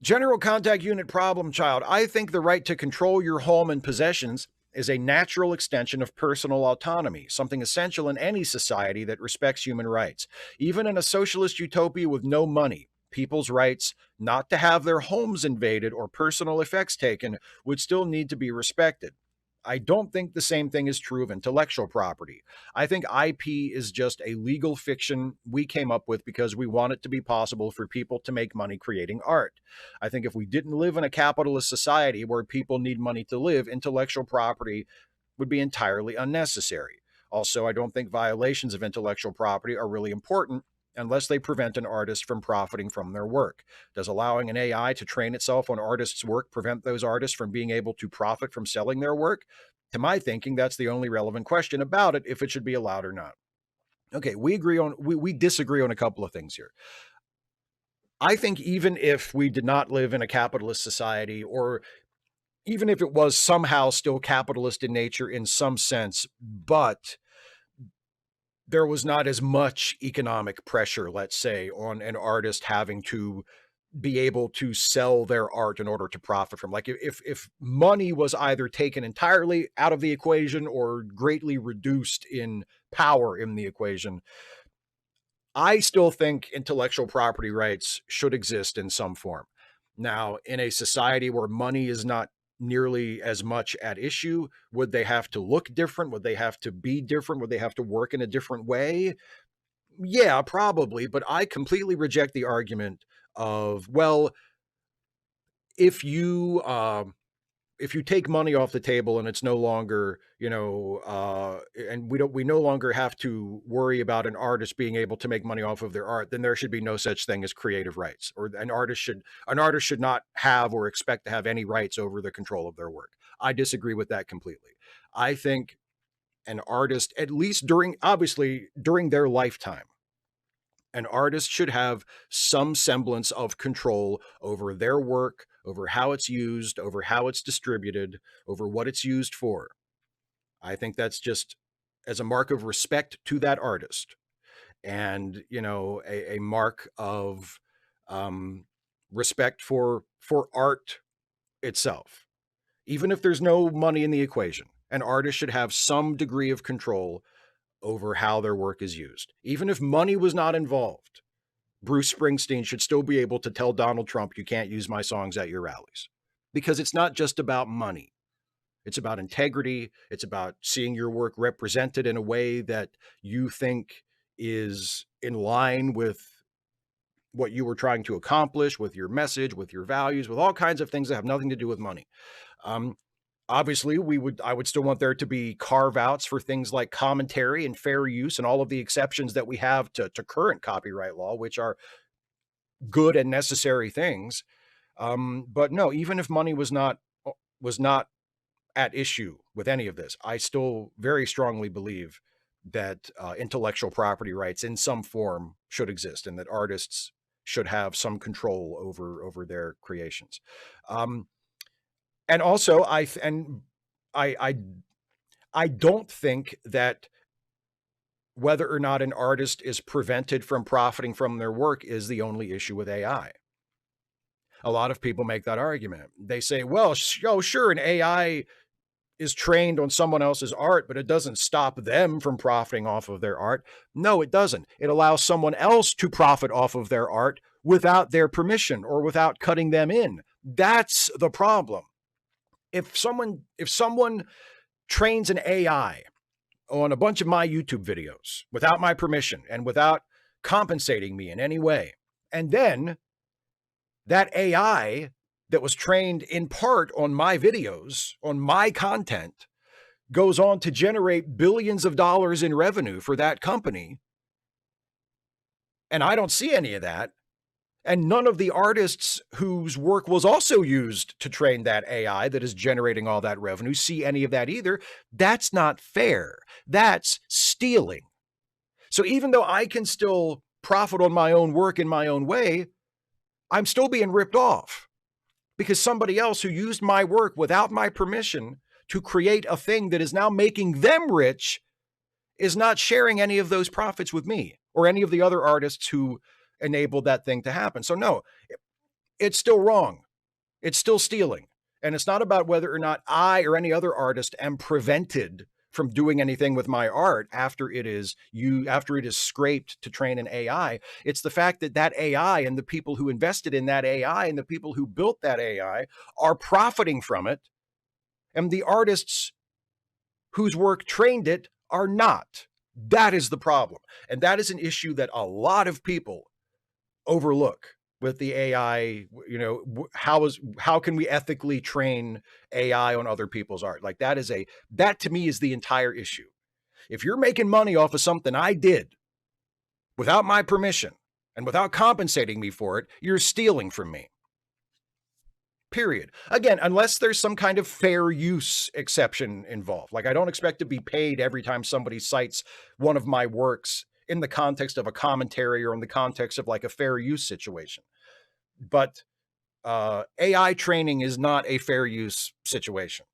General contact unit problem child. I think the right to control your home and possessions is a natural extension of personal autonomy, something essential in any society that respects human rights. Even in a socialist utopia with no money, people's rights not to have their homes invaded or personal effects taken would still need to be respected. I don't think the same thing is true of intellectual property. I think IP is just a legal fiction we came up with because we want it to be possible for people to make money creating art. I think if we didn't live in a capitalist society where people need money to live, intellectual property would be entirely unnecessary. Also, I don't think violations of intellectual property are really important unless they prevent an artist from profiting from their work. Does allowing an AI to train itself on artists' work prevent those artists from being able to profit from selling their work? To my thinking, that's the only relevant question about it, if it should be allowed or not. Okay, we disagree on a couple of things here. I think even if we did not live in a capitalist society, or even if it was somehow still capitalist in nature in some sense, but there was not as much economic pressure, let's say, on an artist having to be able to sell their art in order to profit from. Like if money was either taken entirely out of the equation or greatly reduced in power in the equation, I still think intellectual property rights should exist in some form. Now, in a society where money is not nearly as much at issue, would they have to look different? Would they have to be different? Would they have to work in a different way? Yeah, probably. But I completely reject the argument of, well, if you if you take money off the table and it's no longer, and we no longer have to worry about an artist being able to make money off of their art, then there should be no such thing as creative rights, or an artist should not have or expect to have any rights over the control of their work. I disagree with that completely. I think an artist, at least obviously during their lifetime, an artist should have some semblance of control over their work, over how it's used, over how it's distributed, over what it's used for. I think that's just as a mark of respect to that artist, and a mark of um, respect for art itself. Even if there's no money in the equation, an artist should have some degree of control over how their work is used. Even if money was not involved, Bruce Springsteen should still be able to tell Donald Trump, you can't use my songs at your rallies. Because it's not just about money. It's about integrity. It's about seeing your work represented in a way that you think is in line with what you were trying to accomplish, with your message, with your values, with all kinds of things that have nothing to do with money. Um, Obviously, I would still want there to be carve outs for things like commentary and fair use and all of the exceptions that we have to current copyright law, which are good and necessary things. But no, even if money was not at issue with any of this, I still very strongly believe that intellectual property rights in some form should exist, and that artists should have some control over their creations. Um, and also, I I I don't think that whether or not an artist is prevented from profiting from their work is the only issue with AI. A lot of people make that argument. They say, well, oh, sure, an AI is trained on someone else's art, but it doesn't stop them from profiting off of their art. No, it doesn't. It allows someone else to profit off of their art without their permission or without cutting them in. That's the problem. If someone trains an AI on a bunch of my YouTube videos without my permission and without compensating me in any way, and then that AI that was trained in part on my videos, on my content, goes on to generate billions of dollars in revenue for that company, and I don't see any of that, and none of the artists whose work was also used to train that AI that is generating all that revenue see any of that either, that's not fair. That's stealing. So even though I can still profit on my own work in my own way, I'm still being ripped off because somebody else who used my work without my permission to create a thing that is now making them rich is not sharing any of those profits with me or any of the other artists who enabled that thing to happen. So no, it's still wrong. It's still stealing. And it's not about whether or not I or any other artist am prevented from doing anything with my art after it is scraped to train an AI. It's the fact that that AI and the people who invested in that AI and the people who built that AI are profiting from it, and the artists whose work trained it are not. That is the problem. And that is an issue that a lot of people overlook with the AI. How can we ethically train AI on other people's art? Like that to me is the entire issue. If you're making money off of something I did without my permission and without compensating me for it, you're stealing from me. Period. Again, unless there's some kind of fair use exception involved. Like, I don't expect to be paid every time somebody cites one of my works in the context of a commentary or in the context of like a fair use situation. But AI training is not a fair use situation.